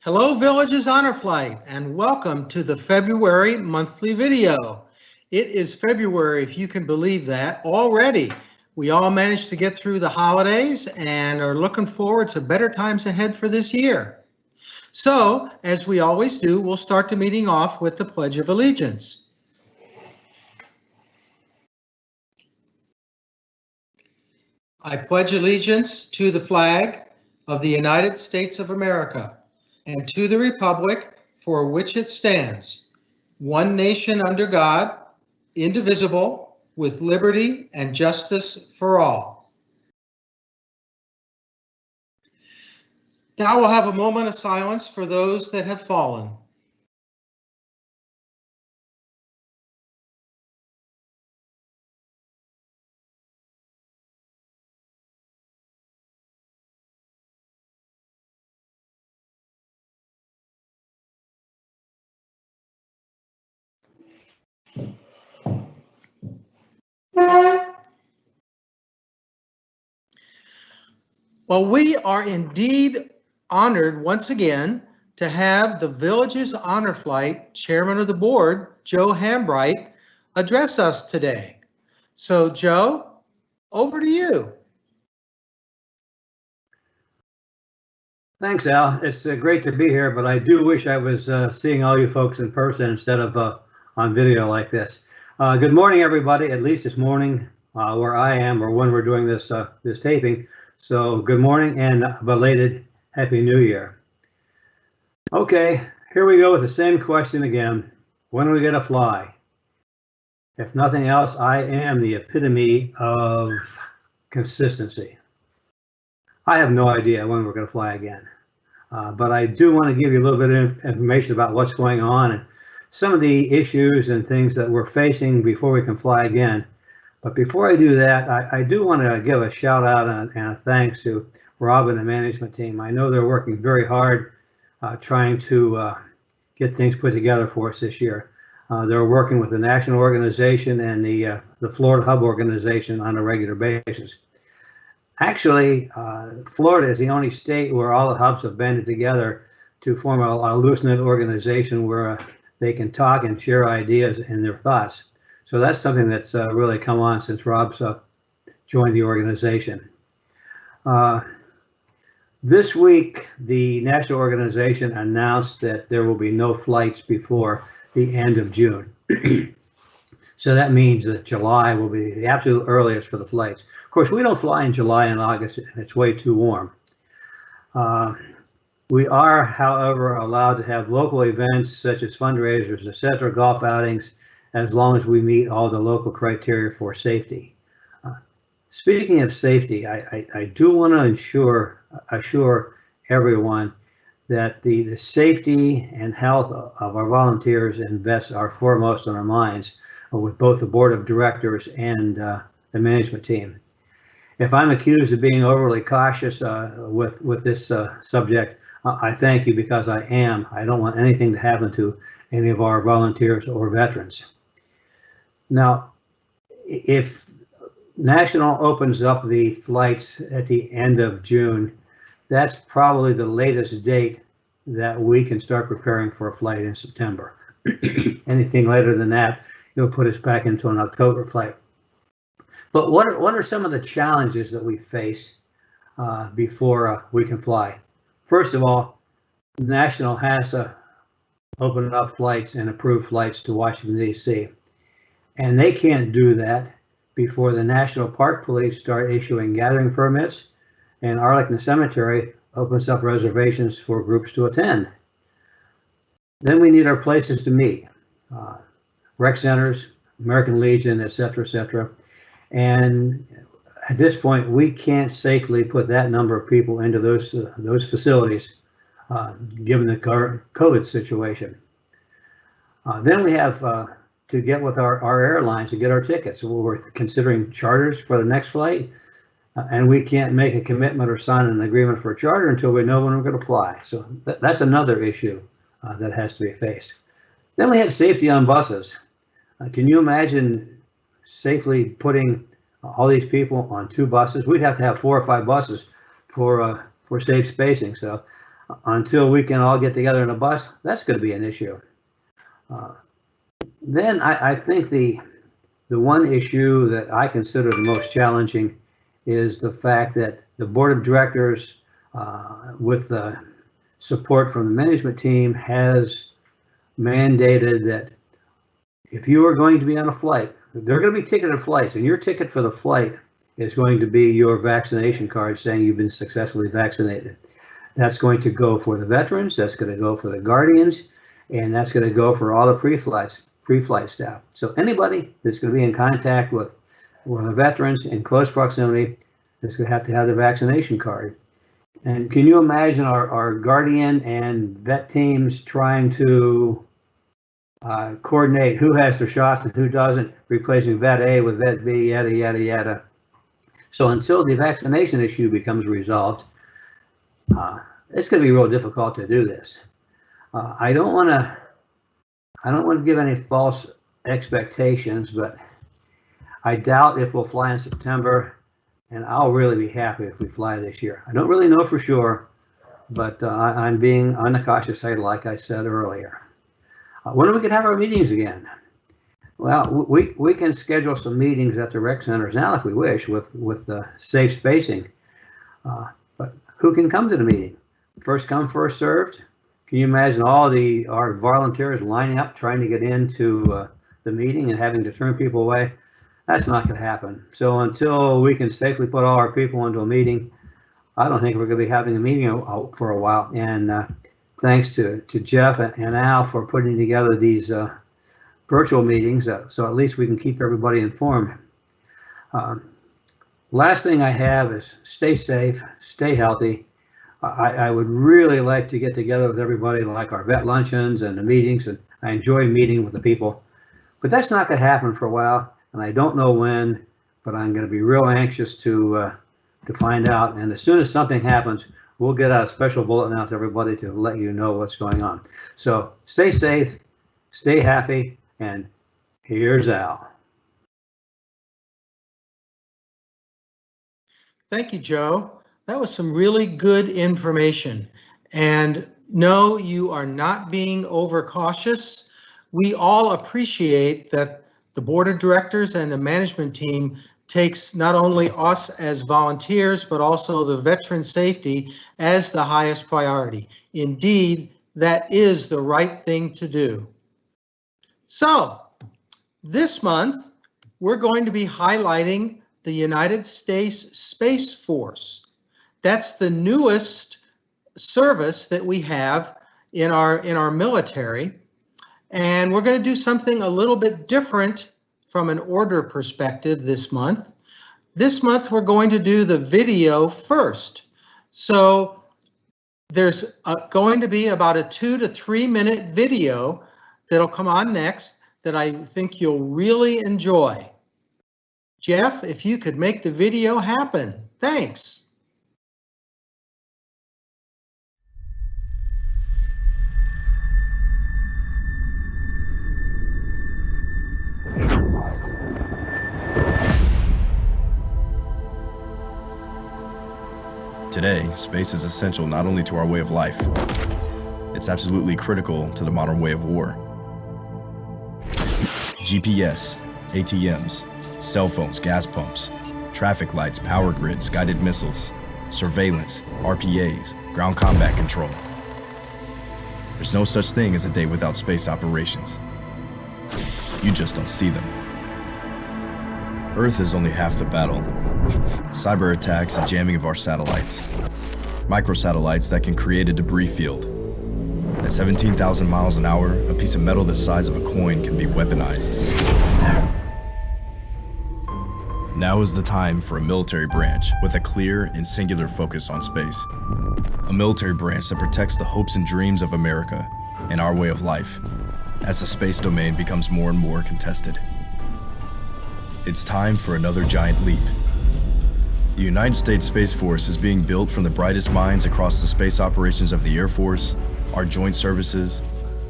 Hello Villages Honor Flight and welcome to the February monthly video. It is February, if you can believe that, already. We all managed to get through the holidays and are looking forward to better times ahead for this year. So, as we always do, we'll start the meeting off with the Pledge of Allegiance. I pledge allegiance to the flag of the United States of America and to the republic for which it stands, one nation under God, indivisible, with liberty and justice for all. Now we'll have a moment of silence for those that have fallen. Well, we are indeed honored once again to have the Villages Honor Flight Chairman of the Board, Joe Hambright, address us today. So, Joe, over to you. Thanks, Al. It's great to be here, but I do wish I was seeing all you folks in person instead of on video like this. Good morning, everybody. At least this morning where I am, or when we're doing this this taping. So good morning and belated Happy New Year. Okay, here we go with the same question again. When are we going to fly? If nothing else, I am the epitome of consistency. I have no idea when we're going to fly again, but I do want to give you a little bit of information about what's going on and some of the issues and things that we're facing before we can fly again. But before I do that, I do want to give a shout out and a thanks to Rob and the management team. I know they're working very hard trying to get things put together for us this year. They're working with the national organization and the Florida Hub organization on a regular basis. Actually, Florida is the only state where all the hubs have banded together to form a loose-knit organization where they can talk and share ideas and their thoughts. So that's something that's really come on since Rob's joined the organization. This week, the national organization announced that there will be no flights before the end of June. So that means that July will be the absolute earliest for the flights. Of course, we don't fly in July and August, and it's way too warm. We are, however, allowed to have local events such as fundraisers, etc., golf outings, as long as we meet all the local criteria for safety. Speaking of safety, I do want to assure everyone that the safety and health of our volunteers and vets are foremost on our minds with both the board of directors and the management team. If I'm accused of being overly cautious with this subject, I thank you because I am. I don't want anything to happen to any of our volunteers or veterans. Now, if National opens up the flights at the end of June, that's probably the latest date that we can start preparing for a flight in September. Anything later than that, it'll put us back into an October flight. But what are some of the challenges that we face before we can fly? First of all, National has to open up flights and approve flights to Washington, D.C. And they can't do that before the National Park Police start issuing gathering permits and Arlington Cemetery opens up reservations for groups to attend. Then we need our places to meet, rec centers, American Legion, etc., etc. And at this point, we can't safely put that number of people into those facilities, given the current COVID situation. Then we have to get with our airlines to get our tickets. We're considering charters for the next flight, and we can't make a commitment or sign an agreement for a charter until we know when we're going to fly. So that's another issue that has to be faced. Then we have safety on buses. Can you imagine safely putting all these people on 2 buses? We'd have to have 4 or 5 buses for safe spacing. So until we can all get together in a bus, that's going to be an issue. Then I think the one issue that I consider the most challenging is the fact that the board of directors, with the support from the management team, has mandated that if you are going to be on a flight, they're going to be ticketed flights, and your ticket for the flight is going to be your vaccination card saying you've been successfully vaccinated. That's going to go for the veterans, that's going to go for the guardians, and that's going to go for all the pre-flight staff. So anybody that's going to be in contact with the veterans in close proximity is going to have the vaccination card. And can you imagine our guardian and vet teams trying to coordinate who has their shots and who doesn't, replacing vet A with vet B, yada, yada, yada. So until the vaccination issue becomes resolved, it's going to be real difficult to do this. I don't want to give any false expectations, but I doubt if we'll fly in September, and I'll really be happy if we fly this year. I don't really know for sure, but I'm being on the cautious side, like I said earlier. When are we going to have our meetings again? Well, we can schedule some meetings at the rec centers now if we wish with the safe spacing. But who can come to the meeting? First come, first served. Can you imagine all our volunteers lining up trying to get into the meeting and having to turn people away? That's not going to happen. So until we can safely put all our people into a meeting, I don't think we're going to be having a meeting for a while. And thanks to Jeff and Al for putting together these virtual meetings, so at least we can keep everybody informed. Last thing I have is stay safe, stay healthy. I would really like to get together with everybody, like our vet luncheons and the meetings, and I enjoy meeting with the people. But that's not going to happen for a while, and I don't know when, but I'm going to be real anxious to find out. And as soon as something happens, we'll get a special bulletin out to everybody to let you know what's going on. So stay safe, stay happy, and here's Al. Thank you, Joe. That was some really good information. And no, you are not being overcautious. We all appreciate that the board of directors and the management team takes not only us as volunteers, but also the veteran safety as the highest priority. Indeed, that is the right thing to do. So this month, we're going to be highlighting the United States Space Force. That's the newest service that we have in our military. And we're going to do something a little bit different from an order perspective this month. This month, we're going to do the video first. So there's going to be about a 2 to 3 minute video that'll come on next that I think you'll really enjoy. Jeff, if you could make the video happen. Thanks. Today, space is essential not only to our way of life, it's absolutely critical to the modern way of war. GPS, ATMs, cell phones, gas pumps, traffic lights, power grids, guided missiles, surveillance, RPAs, ground combat control. There's no such thing as a day without space operations. You just don't see them. Earth is only half the battle. Cyber attacks and jamming of our satellites. Microsatellites that can create a debris field. At 17,000 miles an hour, a piece of metal the size of a coin can be weaponized. Now is the time for a military branch with a clear and singular focus on space. A military branch that protects the hopes and dreams of America and our way of life as the space domain becomes more and more contested. It's time for another giant leap. The United States Space Force is being built from the brightest minds across the space operations of the Air Force, our joint services,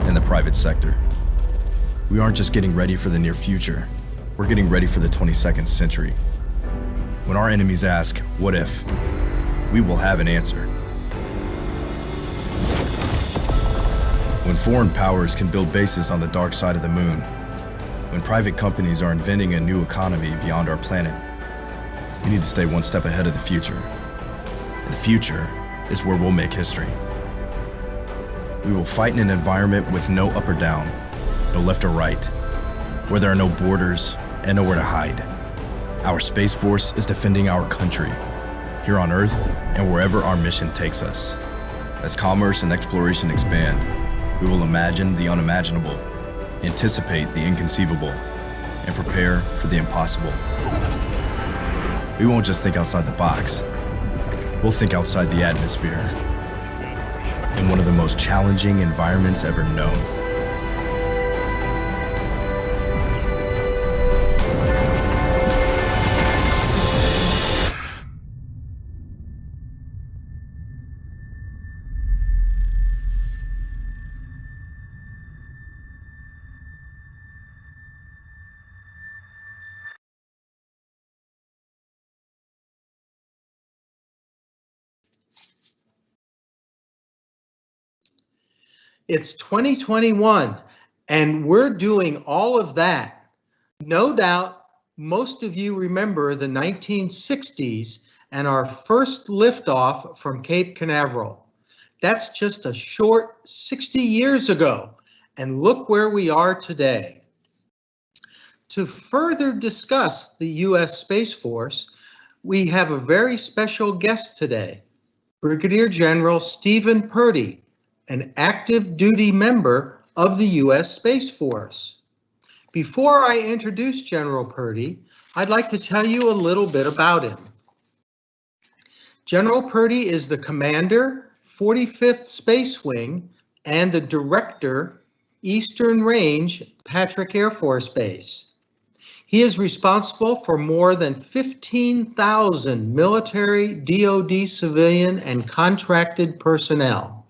and the private sector. We aren't just getting ready for the near future, we're getting ready for the 22nd century. When our enemies ask, what if? We will have an answer. When foreign powers can build bases on the dark side of the moon, when private companies are inventing a new economy beyond our planet, we need to stay one step ahead of the future. And the future is where we'll make history. We will fight in an environment with no up or down, no left or right, where there are no borders and nowhere to hide. Our Space Force is defending our country, here on Earth and wherever our mission takes us. As commerce and exploration expand, we will imagine the unimaginable, anticipate the inconceivable, and prepare for the impossible. We won't just think outside the box. We'll think outside the atmosphere, in one of the most challenging environments ever known. It's 2021, and we're doing all of that. No doubt, most of you remember the 1960s and our first liftoff from Cape Canaveral. That's just a short 60 years ago, and look where we are today. To further discuss the U.S. Space Force, we have a very special guest today, Brigadier General Stephen Purdy, an active duty member of the U.S. Space Force. Before I introduce General Purdy, I'd like to tell you a little bit about him. General Purdy is the commander, 45th Space Wing, and the director, Eastern Range, Patrick Air Force Base. He is responsible for more than 15,000 military, DoD civilian, and contracted personnel.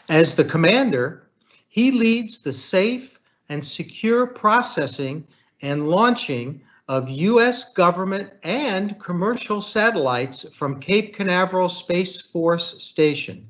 As the commander, he leads the safe and secure processing and launching of U.S. government and commercial satellites from Cape Canaveral Space Force Station.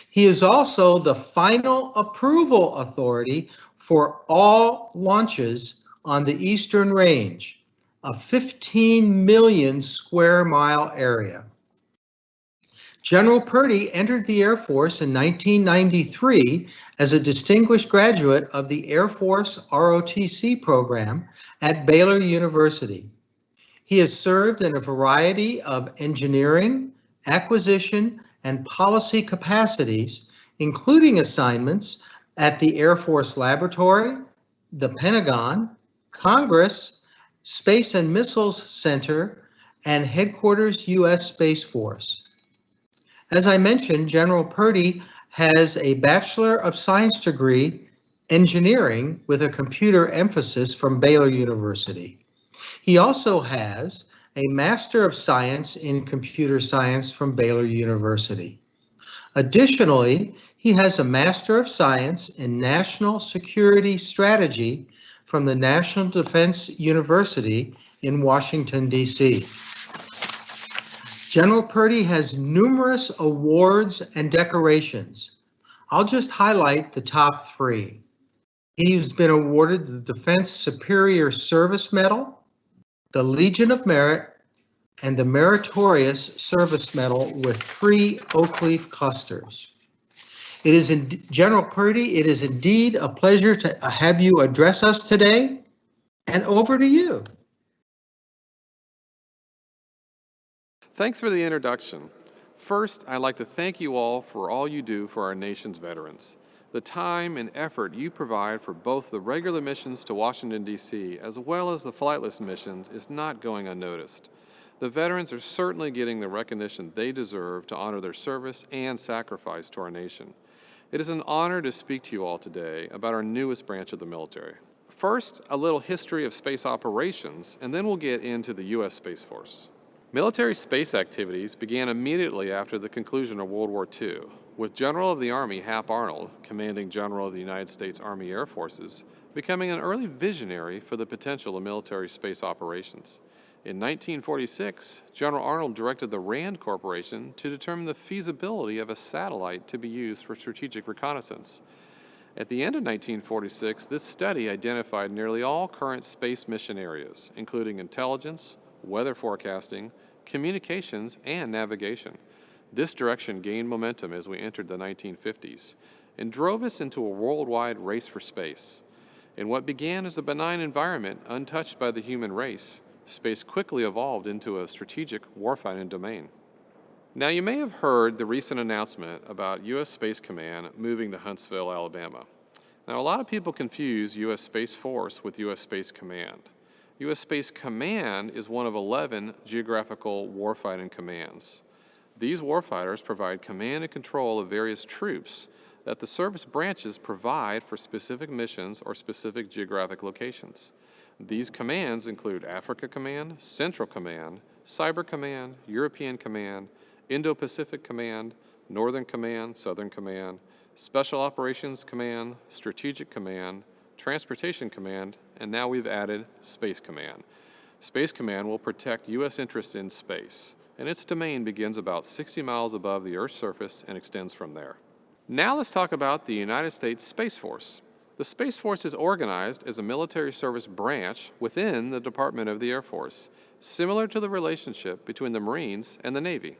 He is also the final approval authority for all launches on the Eastern Range, a 15 million square mile area. General Purdy entered the Air Force in 1993 as a distinguished graduate of the Air Force ROTC program at Baylor University. He has served in a variety of engineering, acquisition, and policy capacities, including assignments at the Air Force Laboratory, the Pentagon, Congress, Space and Missiles Center, and Headquarters U.S. Space Force. As I mentioned, General Purdy has a Bachelor of Science degree, engineering, with a computer emphasis from Baylor University. He also has a Master of Science in Computer Science from Baylor University. Additionally, he has a Master of Science in National Security Strategy from the National Defense University in Washington, D.C. General Purdy has numerous awards and decorations. I'll just highlight the top three. He's been awarded the Defense Superior Service Medal, the Legion of Merit, and the Meritorious Service Medal with 3 oak leaf clusters. It is General Purdy, it is indeed a pleasure to have you address us today, and over to you. Thanks for the introduction. First, I'd like to thank you all for all you do for our nation's veterans. The time and effort you provide for both the regular missions to Washington, D.C., as well as the flightless missions is not going unnoticed. The veterans are certainly getting the recognition they deserve to honor their service and sacrifice to our nation. It is an honor to speak to you all today about our newest branch of the military. First, a little history of space operations, and then we'll get into the U.S. Space Force. Military space activities began immediately after the conclusion of World War II, with General of the Army Hap Arnold, Commanding General of the United States Army Air Forces, becoming an early visionary for the potential of military space operations. In 1946, General Arnold directed the RAND Corporation to determine the feasibility of a satellite to be used for strategic reconnaissance. At the end of 1946, this study identified nearly all current space mission areas, including intelligence, weather forecasting, communications, and navigation. This direction gained momentum as we entered the 1950s and drove us into a worldwide race for space. In what began as a benign environment untouched by the human race, space quickly evolved into a strategic warfighting domain. Now, you may have heard the recent announcement about U.S. Space Command moving to Huntsville, Alabama. Now, a lot of people confuse U.S. Space Force with U.S. Space Command. U.S. Space Command is one of 11 geographical warfighting commands. These warfighters provide command and control of various troops that the service branches provide for specific missions or specific geographic locations. These commands include Africa Command, Central Command, Cyber Command, European Command, Indo-Pacific Command, Northern Command, Southern Command, Special Operations Command, Strategic Command, Transportation Command, and now we've added Space Command. Space Command will protect U.S. interests in space, and its domain begins about 60 miles above the Earth's surface and extends from there. Now let's talk about the United States Space Force. The Space Force is organized as a military service branch within the Department of the Air Force, similar to the relationship between the Marines and the Navy.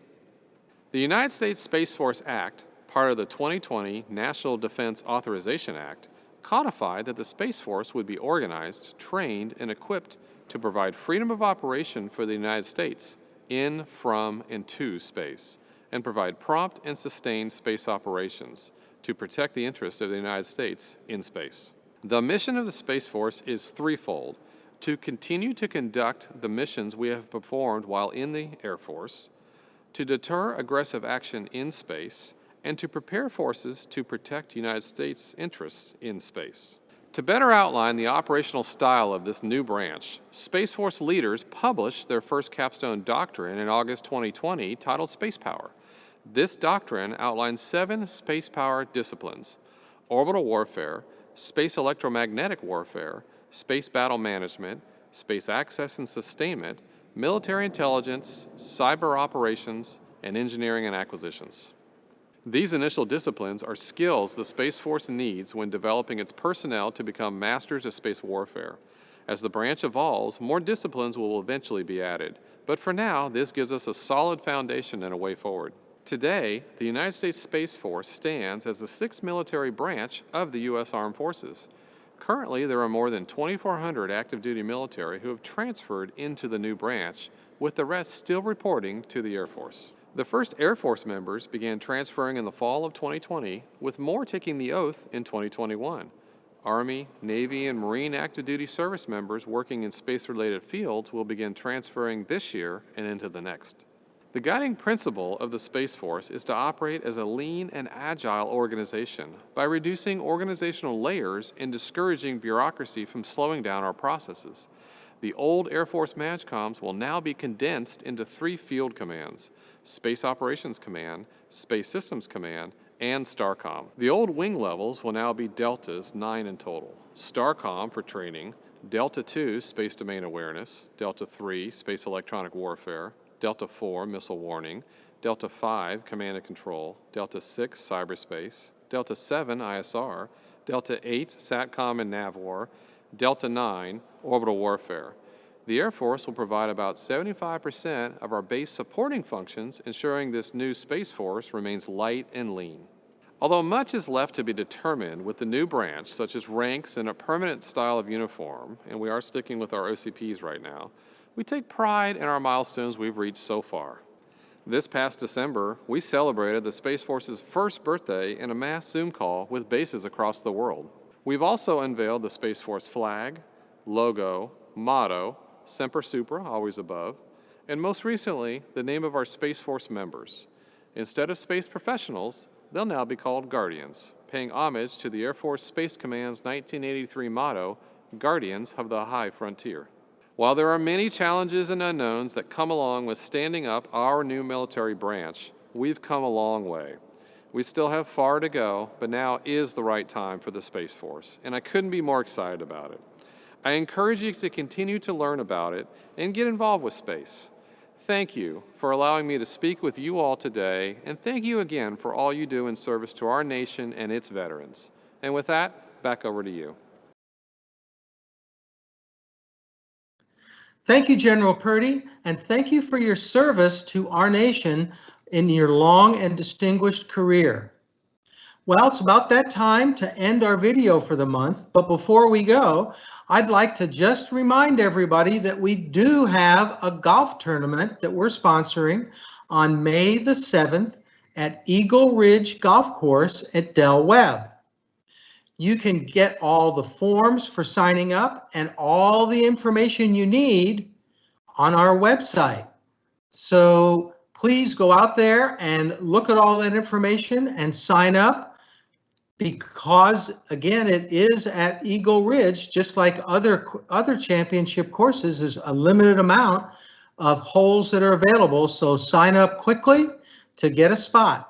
The United States Space Force Act, part of the 2020 National Defense Authorization Act, codified that the Space Force would be organized, trained, and equipped to provide freedom of operation for the United States in, from, and to space, and provide prompt and sustained space operations to protect the interests of the United States in space. The mission of the Space Force is threefold: to continue to conduct the missions we have performed while in the Air Force, to deter aggressive action in space, and to prepare forces to protect United States interests in space. To better outline the operational style of this new branch, Space Force leaders published their first capstone doctrine in August 2020 titled Space Power. This doctrine outlines 7 space power disciplines: orbital warfare, space electromagnetic warfare, space battle management, space access and sustainment, military intelligence, cyber operations, and engineering and acquisitions. These initial disciplines are skills the Space Force needs when developing its personnel to become masters of space warfare. As the branch evolves, more disciplines will eventually be added, but for now, this gives us a solid foundation and a way forward. Today, the United States Space Force stands as the 6th military branch of the U.S. Armed Forces. Currently, there are more than 2,400 active duty military who have transferred into the new branch, with the rest still reporting to the Air Force. The first Air Force members began transferring in the fall of 2020, with more taking the oath in 2021. Army, Navy, and Marine active duty service members working in space-related fields will begin transferring this year and into the next. The guiding principle of the Space Force is to operate as a lean and agile organization by reducing organizational layers and discouraging bureaucracy from slowing down our processes. The old Air Force MAJCOMs will now be condensed into 3 field commands: Space Operations Command, Space Systems Command, and STARCOM. The old wing levels will now be Deltas, 9 in total. STARCOM for training, Delta 2, Space Domain Awareness, Delta 3, Space Electronic Warfare, Delta 4, Missile Warning, Delta 5, Command and Control, Delta 6, Cyberspace, Delta 7, ISR, Delta 8, SATCOM and NAVWAR, Delta 9, Orbital Warfare. The Air Force will provide about 75% of our base supporting functions, ensuring this new Space Force remains light and lean. Although much is left to be determined with the new branch, such as ranks and a permanent style of uniform, and we are sticking with our OCPs right now, we take pride in our milestones we've reached so far. This past December, we celebrated the Space Force's first birthday in a mass Zoom call with bases across the world. We've also unveiled the Space Force flag, logo, motto, Semper Supra, always above, and most recently, the name of our Space Force members. Instead of space professionals, they'll now be called Guardians, paying homage to the Air Force Space Command's 1983 motto, Guardians of the High Frontier. While there are many challenges and unknowns that come along with standing up our new military branch, we've come a long way. We still have far to go, but now is the right time for the Space Force, and I couldn't be more excited about it. I encourage you to continue to learn about it and get involved with space. Thank you for allowing me to speak with you all today, and thank you again for all you do in service to our nation and its veterans. And with that, back over to you. Thank you, General Purdy, and thank you for your service to our nation in your long and distinguished career. Well, it's about that time to end our video for the month, but before we go, I'd like to just remind everybody that we do have a golf tournament that we're sponsoring on May the 7th at Eagle Ridge Golf Course at Del Webb. You can get all the forms for signing up and all the information you need on our website. So please go out there and look at all that information and sign up, because again, it is at Eagle Ridge, just like other championship courses. There's a limited amount of holes that are available, so sign up quickly to get a spot.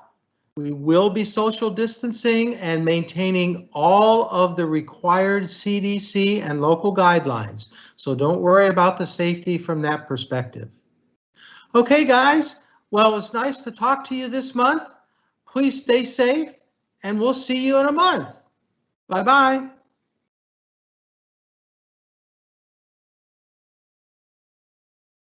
We will be social distancing and maintaining all of the required CDC and local guidelines. So don't worry about the safety from that perspective. Okay, guys. Well, it's nice to talk to you this month. Please stay safe, and we'll see you in a month. Bye-bye.